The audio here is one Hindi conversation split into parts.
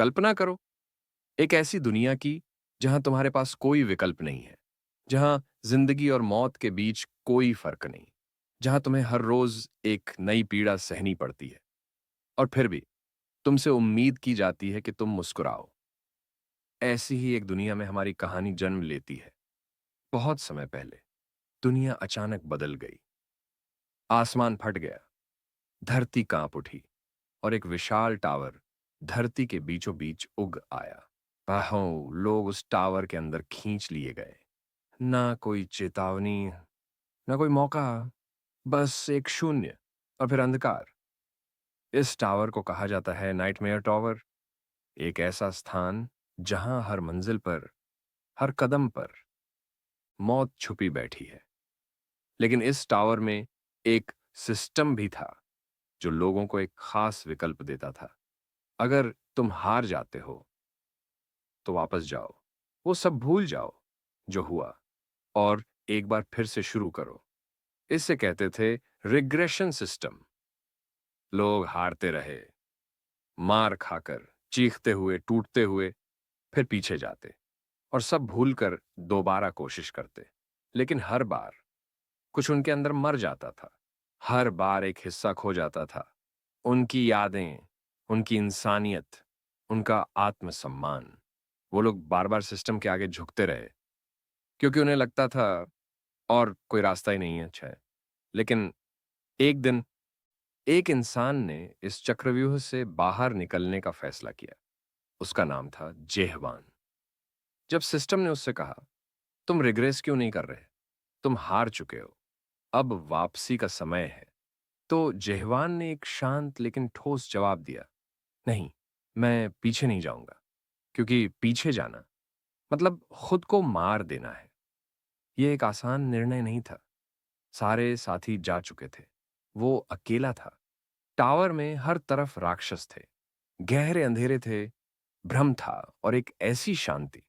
कल्पना करो, एक ऐसी दुनिया की जहां तुम्हारे पास कोई विकल्प नहीं है, जहां जिंदगी और मौत के बीच कोई फर्क नहीं, जहां तुम्हें हर रोज एक नई पीड़ा सहनी पड़ती है और फिर भी तुमसे उम्मीद की जाती है कि तुम मुस्कुराओ। ऐसी ही एक दुनिया में हमारी कहानी जन्म लेती है। बहुत समय पहले दुनिया अचानक बदल गई। आसमान फट गया, धरती कांप उठी और एक विशाल टावर धरती के बीचों बीच उग आया। बाहों लोग उस टावर के अंदर खींच लिए गए। ना कोई चेतावनी, ना कोई मौका, बस एक शून्य और फिर अंधकार। इस टावर को कहा जाता है नाइटमेयर टावर, एक ऐसा स्थान जहां हर मंजिल पर, हर कदम पर मौत छुपी बैठी है। लेकिन इस टावर में एक सिस्टम भी था जो लोगों को एक खास विकल्प देता था। अगर तुम हार जाते हो तो वापस जाओ, वो सब भूल जाओ जो हुआ और एक बार फिर से शुरू करो। इसे कहते थे रिग्रेशन सिस्टम। लोग हारते रहे, मार खाकर, चीखते हुए, टूटते हुए, फिर पीछे जाते और सब भूलकर दोबारा कोशिश करते। लेकिन हर बार कुछ उनके अंदर मर जाता था। हर बार एक हिस्सा खो जाता था। उनकी यादें, उनकी इंसानियत, उनका आत्मसम्मान। वो लोग बार-बार सिस्टम के आगे झुकते रहे क्योंकि उन्हें लगता था और कोई रास्ता ही नहीं है अच्छा है। लेकिन एक दिन एक इंसान ने इस चक्रव्यूह से बाहर निकलने का फैसला किया। उसका नाम था जेहवान। जब सिस्टम ने उससे कहा, तुम रिग्रेस क्यों नहीं कर रहे? तुम हार चुके हो। अब वापसी का समय है। तो जेहवान ने एक शांत लेकिन ठोस जवाब दिया, नहीं, मैं पीछे नहीं जाऊंगा, क्योंकि पीछे जाना मतलब खुद को मार देना है। यह एक आसान निर्णय नहीं था। सारे साथी जा चुके थे। वो अकेला था। टावर में हर तरफ राक्षस थे, गहरे अंधेरे थे, भ्रम था और एक ऐसी शांति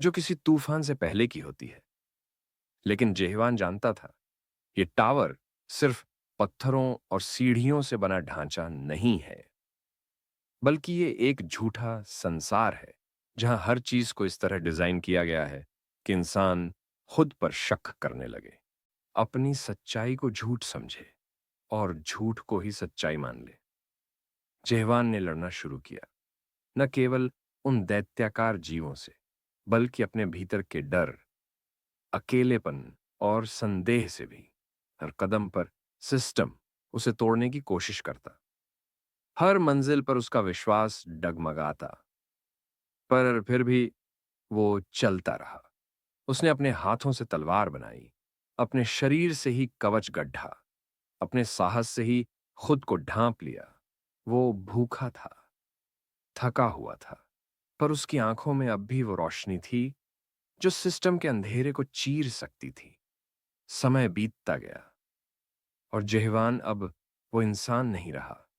जो किसी तूफान से पहले की होती है। लेकिन जेहवान जानता था, ये टावर सिर्फ पत्थरों और सीढ़ियों से बना ढांचा नहीं है, बल्कि ये एक झूठा संसार है जहां हर चीज को इस तरह डिजाइन किया गया है कि इंसान खुद पर शक करने लगे, अपनी सच्चाई को झूठ समझे और झूठ को ही सच्चाई मान ले। जेहवान ने लड़ना शुरू किया, न केवल उन दैत्याकार जीवों से, बल्कि अपने भीतर के डर, अकेलेपन और संदेह से भी। हर कदम पर सिस्टम उसे तोड़ने की कोशिश करता। हर मंजिल पर उसका विश्वास डगमगाता, पर फिर भी वो चलता रहा। उसने अपने हाथों से तलवार बनाई, अपने शरीर से ही कवच गढ़ा, अपने साहस से ही खुद को ढांप लिया। वो भूखा था, थका हुआ था, पर उसकी आंखों में अब भी वो रोशनी थी जो सिस्टम के अंधेरे को चीर सकती थी। समय बीतता गया और जेहवान अब वो इंसान नहीं रहा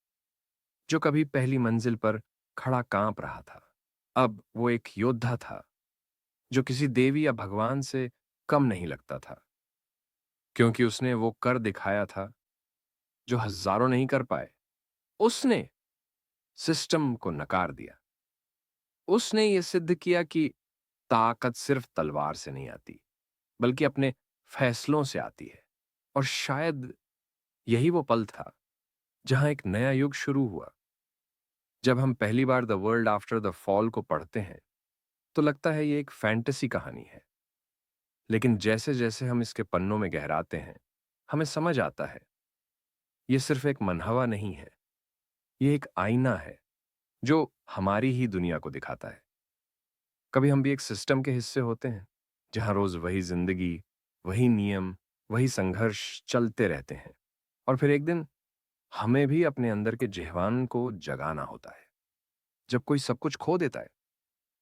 जो कभी पहली मंजिल पर खड़ा कांप रहा था। अब वो एक योद्धा था जो किसी देवी या भगवान से कम नहीं लगता था, क्योंकि उसने वो कर दिखाया था जो हजारों नहीं कर पाए। उसने सिस्टम को नकार दिया। उसने ये सिद्ध किया कि ताकत सिर्फ तलवार से नहीं आती, बल्कि अपने फैसलों से आती है। और शायद यही वो पल था जहां एक नया युग शुरू हुआ। जब हम पहली बार the world after the fall को पढ़ते हैं तो लगता है ये एक फैंटेसी कहानी है। लेकिन जैसे जैसे हम इसके पन्नों में गहराते हैं, हमें समझ आता है ये सिर्फ एक मनहवा नहीं है, ये एक आईना है जो हमारी ही दुनिया को दिखाता है। कभी हम भी एक सिस्टम के हिस्से होते हैं जहां रोज वही जिंदगी, वही नियम, वही संघर्ष चलते रहते हैं। और फिर एक दिन हमें भी अपने अंदर के जेहवान को जगाना होता है। जब कोई सब कुछ खो देता है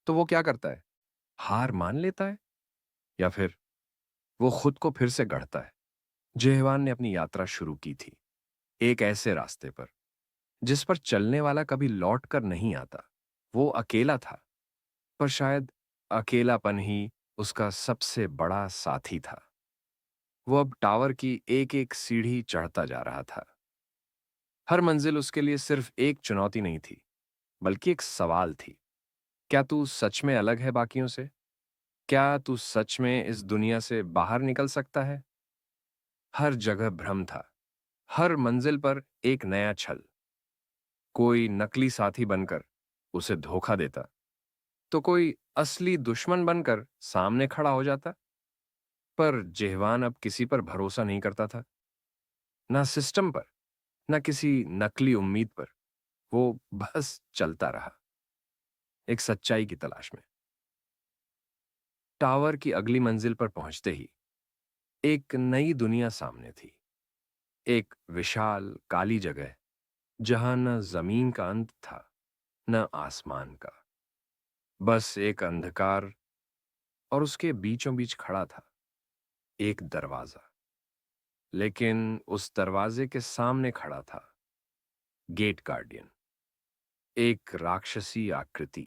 तो वो क्या करता है? हार मान लेता है या फिर वो खुद को फिर से गढ़ता है? जेहवान ने अपनी यात्रा शुरू की थी, एक ऐसे रास्ते पर जिस पर चलने वाला कभी लौट कर नहीं आता। वो अकेला था, पर शायद अकेलापन ही उसका सबसे बड़ा साथी था। वो अब टावर की एक एक सीढ़ी चढ़ता जा रहा था। हर मंजिल उसके लिए सिर्फ एक चुनौती नहीं थी, बल्कि एक सवाल थी। क्या तू सच में अलग है बाकियों से? क्या तू सच में इस दुनिया से बाहर निकल सकता है? हर जगह भ्रम था, हर मंजिल पर एक नया छल। कोई नकली साथी बनकर उसे धोखा देता, तो कोई असली दुश्मन बनकर सामने खड़ा हो जाता। पर जेहवान अब किसी पर भरोसा नहीं करता था, ना सिस्टम पर, ना किसी नकली उम्मीद पर। वो बस चलता रहा, एक सच्चाई की तलाश में। टावर की अगली मंजिल पर पहुंचते ही एक नई दुनिया सामने थी। एक विशाल काली जगह, जहां न जमीन का अंत था, न आसमान का। बस एक अंधकार, और उसके बीचों बीच खड़ा था एक दरवाजा। लेकिन उस दरवाजे के सामने खड़ा था गेट गार्डियन, एक राक्षसी आकृति,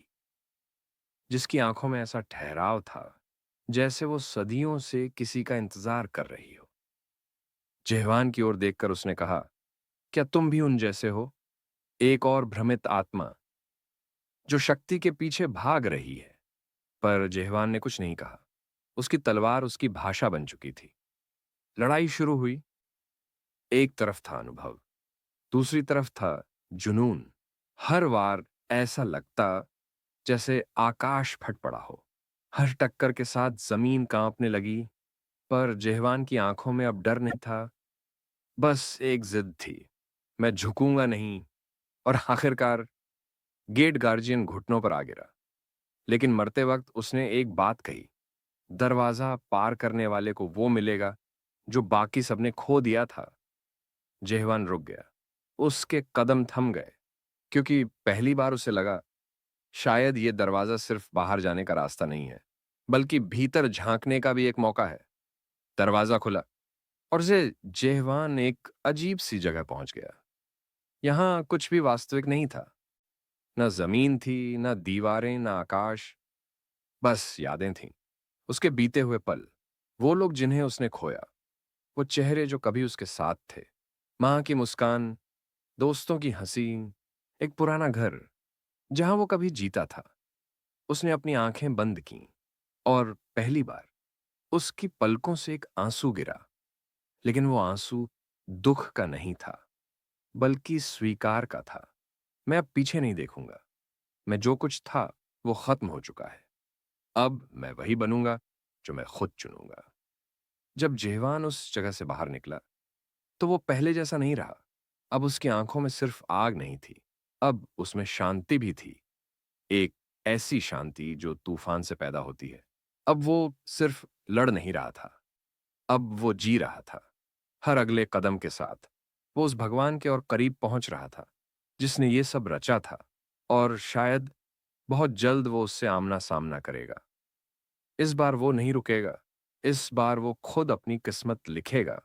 जिसकी आंखों में ऐसा ठहराव था जैसे वो सदियों से किसी का इंतजार कर रही हो। जेहवान की ओर देखकर उसने कहा, क्या तुम भी उन जैसे हो? एक और भ्रमित आत्मा जो शक्ति के पीछे भाग रही है। पर जेहवान ने कुछ नहीं कहा। उसकी तलवार उसकी भाषा बन चुकी थी। लड़ाई शुरू हुई। एक तरफ था अनुभव, दूसरी तरफ था जुनून। हर बार ऐसा लगता जैसे आकाश फट पड़ा हो। हर टक्कर के साथ जमीन कांपने लगी। पर जेहवान की आंखों में अब डर नहीं था, बस एक जिद थी, मैं झुकूंगा नहीं। और आखिरकार गेट गार्जियन घुटनों पर आ गिरा। लेकिन मरते वक्त उसने एक बात कही, दरवाजा पार करने वाले को वो मिलेगा जो बाकी सबने खो दिया था। जेहवान रुक गया, उसके कदम थम गए, क्योंकि पहली बार उसे लगा शायद ये दरवाजा सिर्फ बाहर जाने का रास्ता नहीं है, बल्कि भीतर झांकने का भी एक मौका है। दरवाजा खुला, और से जेहवान एक अजीब सी जगह पहुंच गया। यहां कुछ भी वास्तविक नहीं था। न जमीन थी, न दीवारें, न आकाश। बस यादें थीं, उसके बीते हुए पल, वो लोग जिन्हें उसने खोया, वो चेहरे जो कभी उसके साथ थे, मां की मुस्कान, दोस्तों की हंसी, एक पुराना घर जहां वो कभी जीता था। उसने अपनी आंखें बंद की, और पहली बार उसकी पलकों से एक आंसू गिरा। लेकिन वो आंसू दुख का नहीं था, बल्कि स्वीकार का था। मैं अब पीछे नहीं देखूंगा। मैं जो कुछ था वो खत्म हो चुका है। अब मैं वही बनूंगा जो मैं खुद चुनूंगा। जब जेहवान उस जगह से बाहर निकला, तो वो पहले जैसा नहीं रहा। अब उसकी आंखों में सिर्फ आग नहीं थी, अब उसमें शांति भी थी। एक ऐसी शांति जो तूफान से पैदा होती है। अब वो सिर्फ लड़ नहीं रहा था, अब वो जी रहा था। हर अगले कदम के साथ वो उस भगवान के और करीब पहुंच रहा था जिसने ये सब रचा था। और शायद बहुत जल्द वो उससे आमना सामना करेगा। इस बार वो नहीं रुकेगा। इस बार वो खुद अपनी किस्मत लिखेगा।